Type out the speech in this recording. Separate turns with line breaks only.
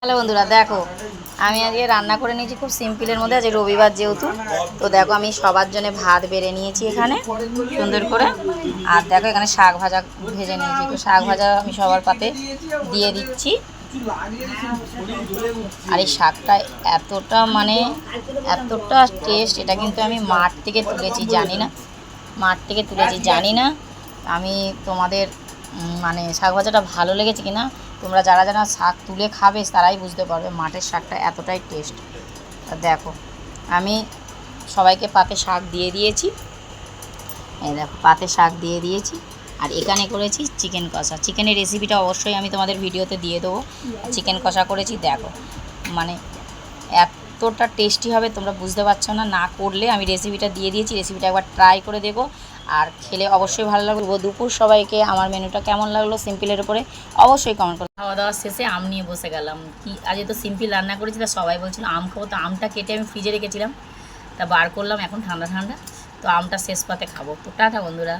Hello বন্ধুরা, দেখো আমি আজকে রান্না করে নিয়েছি খুব সিম্পলের মধ্যে। আজ রবিবার যেহেতু, তো দেখো আমি সবার জন্য ভাত বেড়ে নিয়েছি এখানে সুন্দর করে। আর দেখো এখানে শাক ভাজা ভেজে নিয়েছি, তো শাক ভাজা আমি সবার পাতে দিয়ে দিচ্ছি। আর এই শাকটা এতটা টেস্ট, এটা কিন্তু আমি মাঠ থেকে তুলেছি, জানি না আমি তোমাদের মানে শাক ভাজাটা ভালো লেগেছে কিনা। তোমরা যারা যারা শাক তুলে খাবে তারাই বুঝতে পারবে মাঠের শাকটা এতটাই টেস্ট। দেখো আমি সবাইকে পাতে শাক দিয়ে দিয়েছি, এই দেখো পাতে শাক দিয়ে দিয়েছি। আর এখানে করেছি চিকেন কষা। চিকেনের রেসিপিটা অবশ্যই আমি তোমাদের ভিডিওতে দিয়ে দেবো। চিকেন কষা করেছি, দেখো মানে এতটা টেস্টি হবে তোমরা বুঝতে পারছো না, না করলে আমি রেসিপিটা দিয়ে দিয়েছি। রেসিপিটা একবার ট্রাই করে দেখো, আর খেলে অবশ্যই ভালো লাগবে। দুপুর সবাইকে আমার মেনুটা কেমন লাগলো সিম্পলের উপরে অবশ্যই কমেন্ট করো। খাওয়া দাওয়ার শেষে আম নিয়ে বসে গেলাম। কি আজ তো সিম্পল রান্না করেছি, তা সবাই বলছিল আম খাবো, তো আমটা কেটে আমি ফ্রিজে রেখেছিলাম, তা বার করলাম এখন ঠান্ডা ঠান্ডা, তো আমটা শেষ পাতে খাবো। তো টাটা বন্ধুরা।